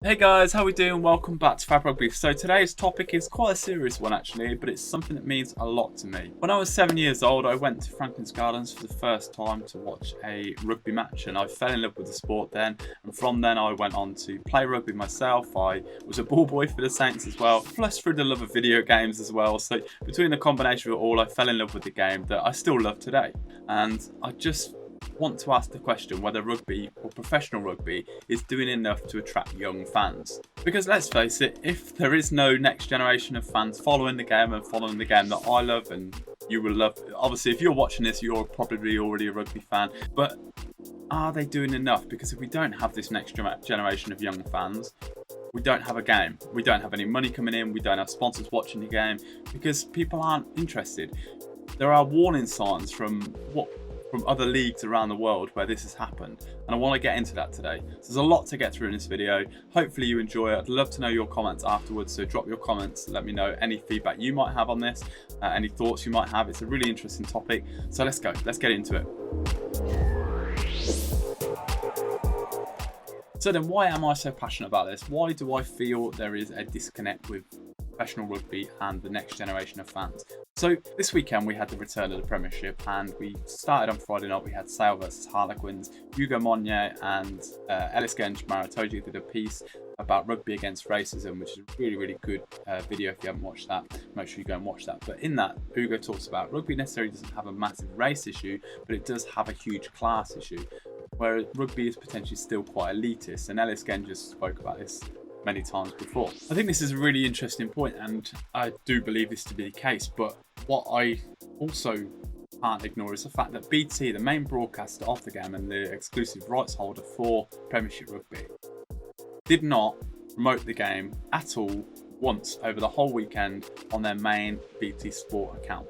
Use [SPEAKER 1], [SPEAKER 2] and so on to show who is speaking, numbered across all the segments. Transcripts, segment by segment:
[SPEAKER 1] Hey guys, how we doing? Welcome back to Future Of Rugby. So today's topic is quite a serious one actually, but it's something that means a lot to me. When I was 7 years old, I went to Franklin's Gardens for the first time to watch a rugby match, and I fell in love with the sport then. And from then I went on to play rugby myself. I was a ball boy for the Saints as well, plus through the love of video games as well. So between the combination of it all, I fell in love with the game that I still love today. And I just want to ask the question whether rugby or professional rugby is doing enough to attract young fans. Because let's face it, if there is no next generation of fans following the game and following the game that I love and you will love, obviously if you're watching this you're probably already a rugby fan, but are they doing enough? Because if we don't have this next generation of young fans, we don't have a game. We don't have any money coming in, we don't have sponsors watching the game because people aren't interested. There are warning signs from other leagues around the world where this has happened, and I want to get into that today. So there's a lot to get through in this video. Hopefully you enjoy it. I'd love to know your comments afterwards, so drop your comments, let me know any feedback you might have on this, any thoughts you might have. It's a really interesting topic, so let's get into it. So then, why am I so passionate about this? Why do I feel there is a disconnect with professional rugby and the next generation of fans? So this weekend we had the return of the Premiership, and we started on Friday night. We had Sale versus Harlequins. Hugo Monnier and Ellis Genj-Maratoji did a piece about rugby against racism, which is a really good video. If you haven't watched that, make sure you go and watch that. But in that, Hugo talks about rugby necessarily doesn't have a massive race issue, but it does have a huge class issue, where rugby is potentially still quite elitist, and Ellis Genj just spoke about this many times before. I think this is a really interesting point, and I do believe this to be the case, but what I also can't ignore is the fact that BT, the main broadcaster of the game and the exclusive rights holder for Premiership Rugby, did not promote the game at all once over the whole weekend on their main BT Sport account.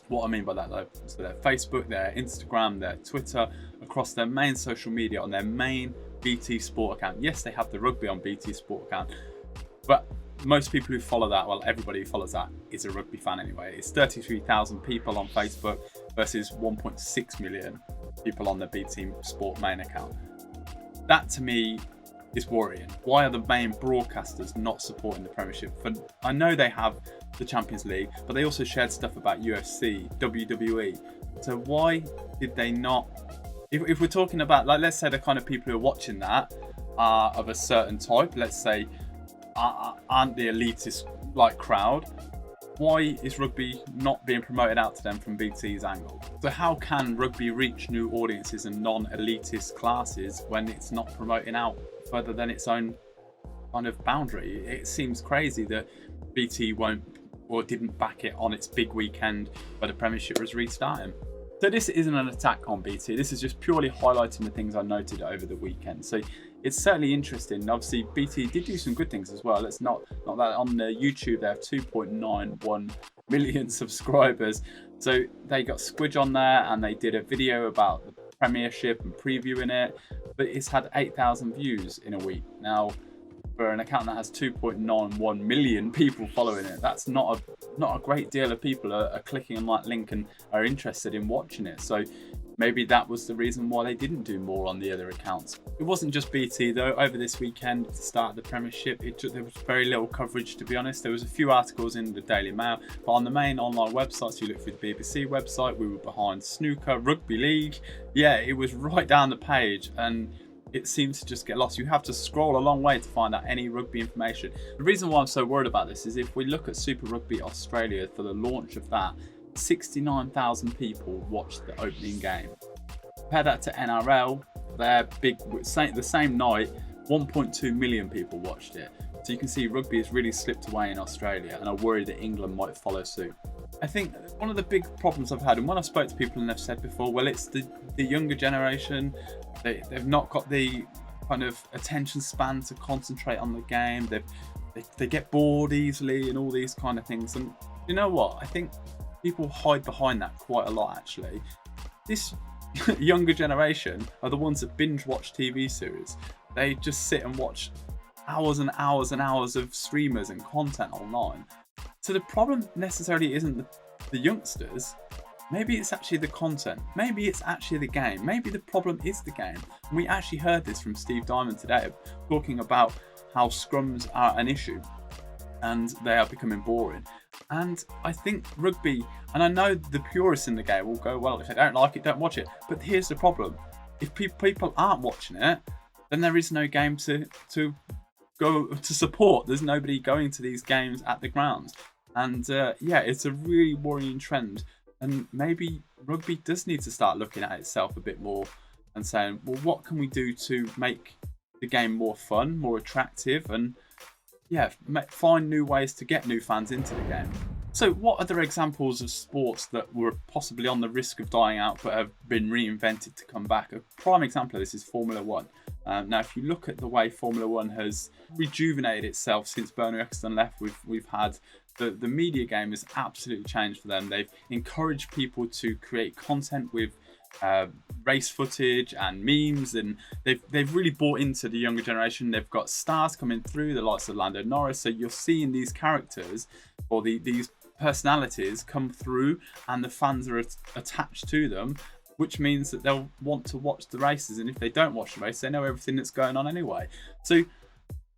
[SPEAKER 1] What I mean by that though, so their Facebook, their Instagram, their Twitter, across their main social media on their main BT Sport account. Yes, they have the rugby on BT Sport account, but most people who follow that, well, everybody who follows that is a rugby fan anyway. It's 33,000 people on Facebook versus 1.6 million people on the BT Sport main account. That to me is worrying. Why are the main broadcasters not supporting the Premiership? I know they have the Champions League, but they also shared stuff about UFC, WWE. So why did they not? If we're talking about, like, let's say the kind of people who are watching that are of a certain type, let's say aren't the elitist like crowd, why is rugby not being promoted out to them from BT's angle? So how can rugby reach new audiences and non-elitist classes when it's not promoting out further than its own kind of boundary? It seems crazy that BT won't or didn't back it on its big weekend where the Premiership was restarting. So this isn't an attack on BT, this is just purely highlighting the things I noted over the weekend. So it's certainly interesting. Obviously BT did do some good things as well. It's not that on the YouTube they have 2.91 million subscribers. So they got Squidge on there and they did a video about the Premiership and previewing it, but it's had 8,000 views in a week. Now, for an account that has 2.91 million people following it, that's not a great deal of people are clicking on that link and are interested in watching it. So maybe that was the reason why they didn't do more on the other accounts. It wasn't just BT though. Over this weekend, at the start of the Premiership, there was very little coverage, to be honest. There was a few articles in the Daily Mail, but on the main online websites, you look through the BBC website, we were behind snooker, rugby league. Yeah, it was right down the page, and it seems to just get lost. You have to scroll a long way to find out any rugby information. The reason why I'm so worried about this is if we look at Super Rugby Australia for the launch of that, 69,000 people watched the opening game. Compare that to NRL, their big, the same night, 1.2 million people watched it. So you can see rugby has really slipped away in Australia, and I worry that England might follow suit. I think one of the big problems I've had, and when I've spoke to people and they've said before, well, it's the younger generation, they've not got the kind of attention span to concentrate on the game, they get bored easily and all these kind of things. And you know what, I think people hide behind that quite a lot actually. This younger generation are the ones that binge watch TV series. They just sit and watch hours and hours and hours of streamers and content online. So the problem necessarily isn't the youngsters. Maybe it's actually the content. Maybe it's actually the game. Maybe the problem is the game. And we actually heard this from Steve Diamond today, talking about how scrums are an issue and they are becoming boring. And I think rugby, and I know the purists in the game will go, well, if they don't like it, don't watch it. But here's the problem. If people aren't watching it, then there is no game to go to support. There's nobody going to these games at the grounds. And yeah, it's a really worrying trend. And maybe rugby does need to start looking at itself a bit more and saying, well, what can we do to make the game more fun, more attractive, and yeah, find new ways to get new fans into the game. So what other examples of sports that were possibly on the risk of dying out but have been reinvented to come back? A prime example of this is Formula One. Now, if you look at the way Formula One has rejuvenated itself since Bernie Ecclestone left, we've had the media game has absolutely changed for them. They've encouraged people to create content with race footage and memes, and they've really bought into the younger generation. They've got stars coming through, the likes of Lando Norris, so you're seeing these characters or these personalities come through and the fans are attached to them, which means that they'll want to watch the races, and if they don't watch the race, they know everything that's going on anyway. So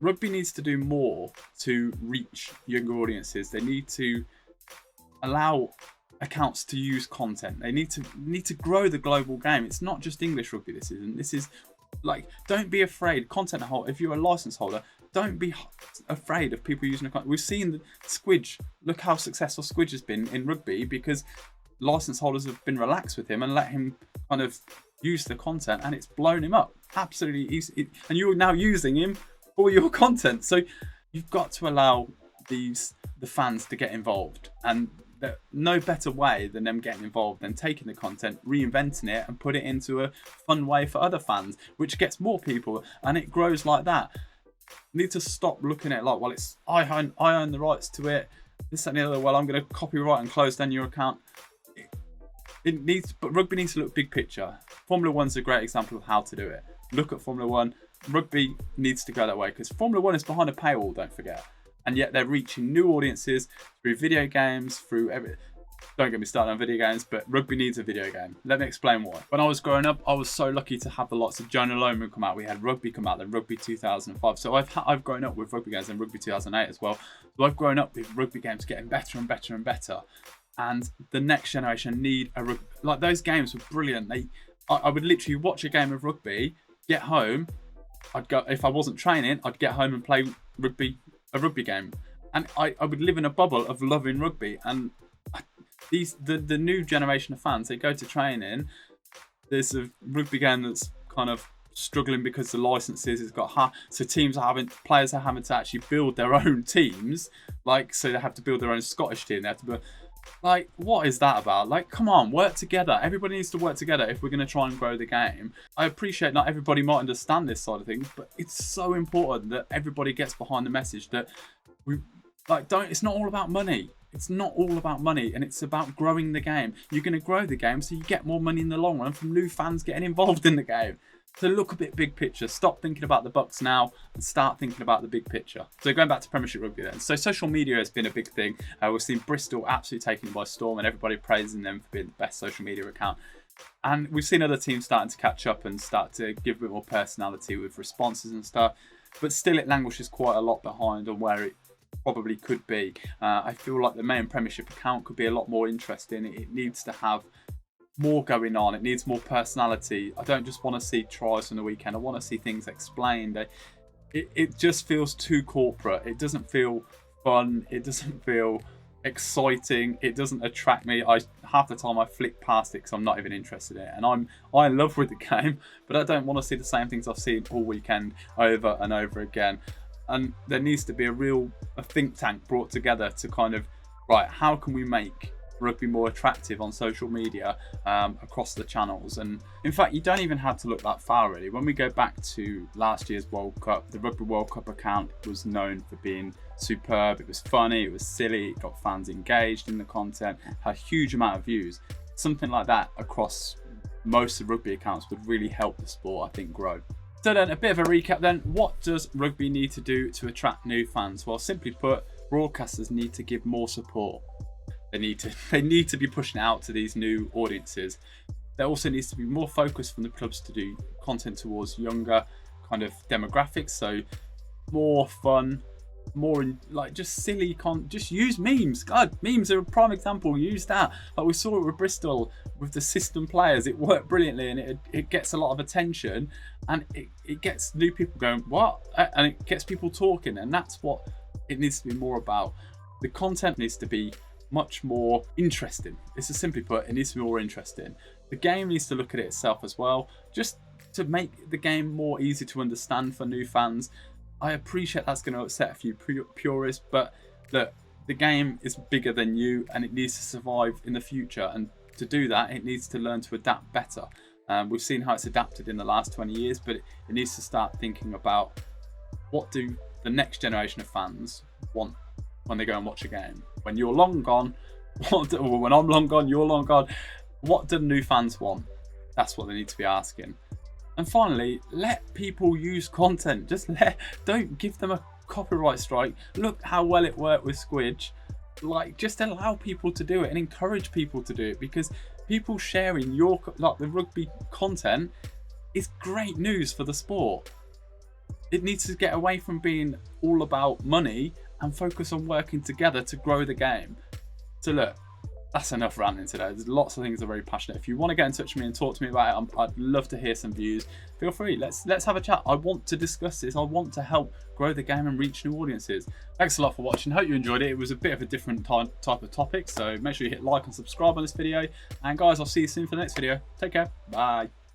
[SPEAKER 1] rugby needs to do more to reach younger audiences. They need to allow accounts to use content. They need to grow the global game. It's not just English rugby. This is like, don't be afraid. Content holder, if you're a license holder, don't be afraid of people using a content. We've seen the Squidge. Look how successful Squidge has been in rugby because license holders have been relaxed with him and let him kind of use the content, and it's blown him up absolutely. And you're now using him for your content. So you've got to allow the fans to get involved, and no better way than them getting involved than taking the content, reinventing it, and put it into a fun way for other fans, which gets more people, and it grows like that. You need to stop looking at it like, well, it's I own the rights to it, this and the other. Well, I'm going to copyright and close down your account. But rugby needs to look big picture. Formula One's a great example of how to do it. Look at Formula One. Rugby needs to go that way because Formula One is behind a paywall, don't forget. And yet they're reaching new audiences through video games, through everything. Don't get me started on video games, but rugby needs a video game. Let me explain why. When I was growing up, I was so lucky to have the lots of Jonah Lomu come out. We had rugby come out, then rugby 2005. So I've grown up with rugby games and rugby 2008 as well. So I've grown up with rugby games getting better and better and better. And the next generation need a rugby. Like, those games were brilliant. I would literally watch a game of rugby, get home. I'd go, if I wasn't training, I'd get home and play a rugby game, and I would live in a bubble of loving rugby. And the new generation of fans, they go to training, there's a rugby game that's kind of struggling because the licenses has got so players are having to actually build their own teams, like, so they have to build their own Scottish team, they have to build, like, what is that about? Like, come on, work together. Everybody needs to work together if we're going to try and grow the game. I appreciate not everybody might understand this side of things, but it's so important that everybody gets behind the message that it's not all about money. It's not all about money, and it's about growing the game. You're going to grow the game so you get more money in the long run from new fans getting involved in the game. So look a bit big picture. Stop thinking about the bucks now and start thinking about the big picture. So going back to Premiership Rugby then. So social media has been a big thing. We've seen Bristol absolutely taken it by storm and everybody praising them for being the best social media account. And we've seen other teams starting to catch up and start to give a bit more personality with responses and stuff. But still it languishes quite a lot behind on where it probably could be. I feel like the main Premiership account could be a lot more interesting. It needs to have more going on. It needs more personality. I don't just want to see tries from the weekend. I want to see things explained. It just feels too corporate. It doesn't feel fun. It doesn't feel exciting. It doesn't attract me. Half the time I flick past it because I'm not even interested in it. And I'm in love with the game, but I don't want to see the same things I've seen all weekend over and over again. And there needs to be a think tank brought together to kind of, right, how can we make rugby more attractive on social media across the channels? And in fact, you don't even have to look that far really. When we go back to last year's World Cup, the Rugby World Cup account was known for being superb. It was funny, it was silly, it got fans engaged in the content, had a huge amount of views. Something like that across most of rugby accounts would really help the sport, I think, grow. So then, a bit of a recap then. What does rugby need to do to attract new fans? Well, simply put, broadcasters need to give more support. They need to be pushing out to these new audiences. There also needs to be more focus from the clubs to do content towards younger kind of demographics. So more fun, like just silly just use memes. God, memes are a prime example. Use that. Like we saw it with Bristol with the system players. It worked brilliantly, and it gets a lot of attention, and it gets new people going, what? And it gets people talking, and that's what it needs to be more about. The content needs to be much more interesting. It's as simply put, it needs to be more interesting. The game needs to look at it itself as well, just to make the game more easy to understand for new fans. I appreciate that's going to upset a few purists, but look, the game is bigger than you, and it needs to survive in the future. And to do that, it needs to learn to adapt better. We've seen how it's adapted in the last 20 years, but it needs to start thinking about what do the next generation of fans want when they go and watch a game. When you're long gone, when I'm long gone, you're long gone, what do new fans want? That's what they need to be asking. And finally, let people use content. Don't give them a copyright strike. Look how well it worked with Squidge. Like, just allow people to do it and encourage people to do it, because people sharing the rugby content is great news for the sport. It needs to get away from being all about money and focus on working together to grow the game. So look, that's enough ranting today. There's lots of things I'm very passionate. If you want to get in touch with me and talk to me about it, I'd love to hear some views. Feel free. Let's have a chat. I want to discuss this. I want to help grow the game and reach new audiences. Thanks a lot for watching. Hope you enjoyed it. It was a bit of a different type of topic, so make sure you hit like and subscribe on this video. And guys, I'll see you soon for the next video. Take care. Bye.